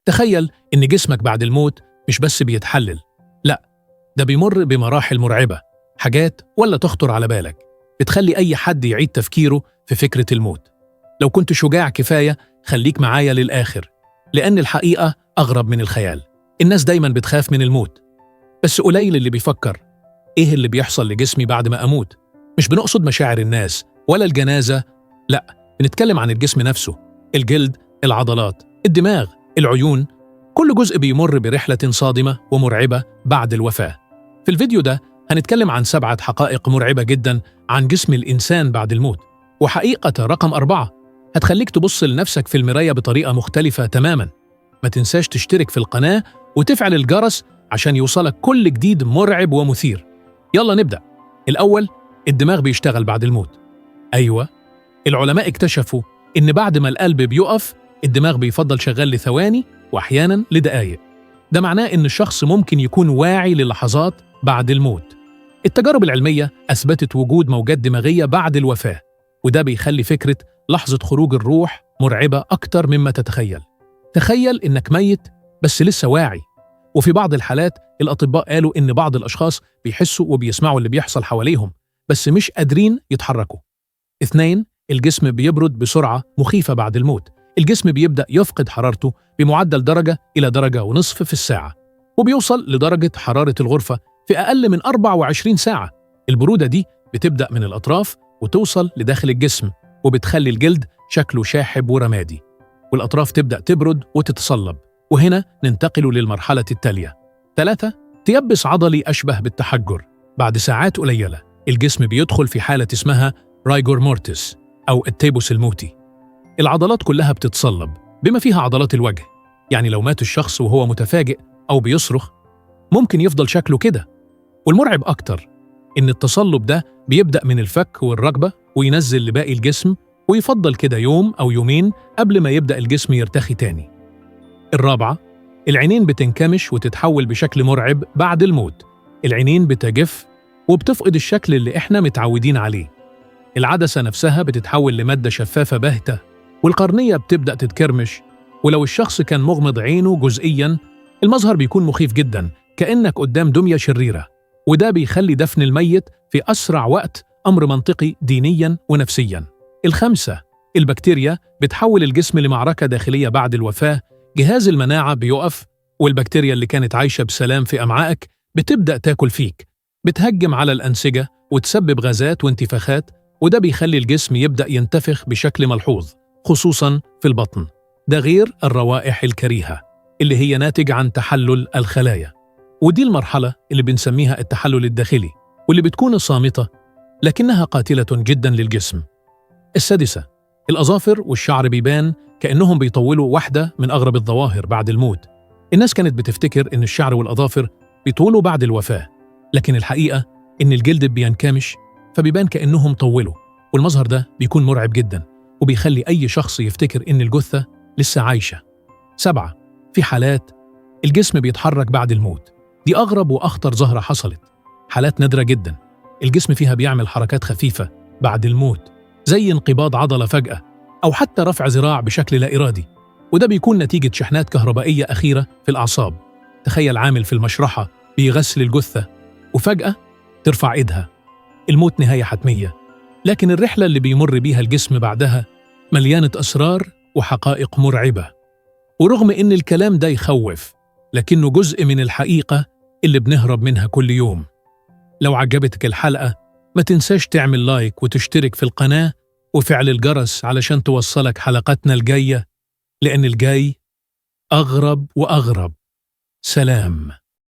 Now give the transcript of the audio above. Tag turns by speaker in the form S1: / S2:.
S1: تخيل إن جسمك بعد الموت مش بس بيتحلل، لأ، ده بيمر بمراحل مرعبة، حاجات ولا تخطر على بالك بتخلي أي حد يعيد تفكيره في فكرة الموت. لو كنت شجاع كفاية خليك معايا للآخر، لأن الحقيقة أغرب من الخيال. الناس دايما بتخاف من الموت، بس قليل اللي بيفكر إيه اللي بيحصل لجسمي بعد ما أموت. مش بنقصد مشاعر الناس ولا الجنازة، لأ، بنتكلم عن الجسم نفسه، الجلد، العضلات، الدماغ، العيون. كل جزء بيمر برحلة صادمة ومرعبة بعد الوفاة. في الفيديو ده هنتكلم عن 7 حقائق مرعبة جدا عن جسم الإنسان بعد الموت. وحقيقة رقم 4 هتخليك تبص لنفسك في المراية بطريقة مختلفة تماما. ما تنساش تشترك في القناة وتفعل الجرس عشان يوصلك كل جديد مرعب ومثير. يلا نبدأ. الأول، الدماغ بيشتغل بعد الموت. أيوة، العلماء اكتشفوا إن بعد ما القلب بيقف الدماغ بيفضل شغال لثواني وأحيانا لدقايق. ده معناه إن الشخص ممكن يكون واعي للحظات بعد الموت. التجارب العلمية أثبتت وجود موجات دماغية بعد الوفاة، وده بيخلي فكرة لحظة خروج الروح مرعبة أكتر مما تتخيل. تخيل إنك ميت بس لسه واعي. وفي بعض الحالات الأطباء قالوا إن بعض الأشخاص بيحسوا وبيسمعوا اللي بيحصل حواليهم بس مش قادرين يتحركوا. 2، الجسم بيبرد بسرعة مخيفة بعد الموت. الجسم بيبدأ يفقد حرارته بمعدل درجة إلى درجة ونصف في الساعة، وبيوصل لدرجة حرارة الغرفة في أقل من 24 ساعة. البرودة دي بتبدأ من الأطراف وتوصل لداخل الجسم، وبتخلي الجلد شكله شاحب ورمادي، والأطراف تبدأ تبرد وتتصلب. وهنا ننتقل للمرحلة التالية. 3، تيبس عضلي أشبه بالتحجر. بعد ساعات قليلة الجسم بيدخل في حالة اسمها رايجور مورتس أو التيبس الموتي. العضلات كلها بتتصلب بما فيها عضلات الوجه. يعني لو مات الشخص وهو متفاجئ أو بيصرخ ممكن يفضل شكله كده. والمرعب أكتر إن التصلب ده بيبدأ من الفك والركبة وينزل لباقي الجسم، ويفضل كده يوم أو يومين قبل ما يبدأ الجسم يرتخي تاني. 4، العينين بتنكمش وتتحول بشكل مرعب بعد الموت. العينين بتجف وبتفقد الشكل اللي إحنا متعودين عليه. العدسة نفسها بتتحول لمادة شفافة باهتة، والقرنية بتبدأ تتكرمش. ولو الشخص كان مغمض عينه جزئياً المظهر بيكون مخيف جداً، كأنك قدام دمية شريرة. وده بيخلي دفن الميت في أسرع وقت أمر منطقي دينياً ونفسياً. 5، البكتيريا بتحول الجسم لمعركة داخلية بعد الوفاة. جهاز المناعة بيقف، والبكتيريا اللي كانت عايشة بسلام في أمعائك بتبدأ تاكل فيك، بتهجم على الأنسجة وتسبب غازات وانتفاخات. وده بيخلي الجسم يبدأ ينتفخ بشكل ملحوظ، خصوصاً في البطن. ده غير الروائح الكريهة اللي هي ناتج عن تحلل الخلايا. ودي المرحلة اللي بنسميها التحلل الداخلي، واللي بتكون صامتة لكنها قاتلة جداً للجسم. 6، الأظافر والشعر بيبان كأنهم بيطولوا. واحدة من أغرب الظواهر بعد الموت. الناس كانت بتفتكر إن الشعر والأظافر بيطولوا بعد الوفاة، لكن الحقيقة إن الجلد بينكمش فبيبان كأنهم طولوا. والمظهر ده بيكون مرعب جدا وبيخلي أي شخص يفتكر إن الجثة لسه عايشة. 7، في حالات الجسم بيتحرك بعد الموت. دي أغرب وأخطر ظاهرة حصلت. حالات نادرة جدا الجسم فيها بيعمل حركات خفيفة بعد الموت، زي انقباض عضلة فجأة أو حتى رفع ذراع بشكل لا إرادي. وده بيكون نتيجة شحنات كهربائية أخيرة في الأعصاب. تخيل عامل في المشرحة بيغسل الجثة وفجأة ترفع إيدها. الموت نهاية حتمية، لكن الرحلة اللي بيمر بيها الجسم بعدها مليانة أسرار وحقائق مرعبة. ورغم إن الكلام ده يخوف، لكنه جزء من الحقيقة اللي بنهرب منها كل يوم. لو عجبتك الحلقة ما تنساش تعمل لايك وتشترك في القناة وفعل الجرس علشان توصلك حلقاتنا الجاية، لأن الجاي أغرب وأغرب. سلام.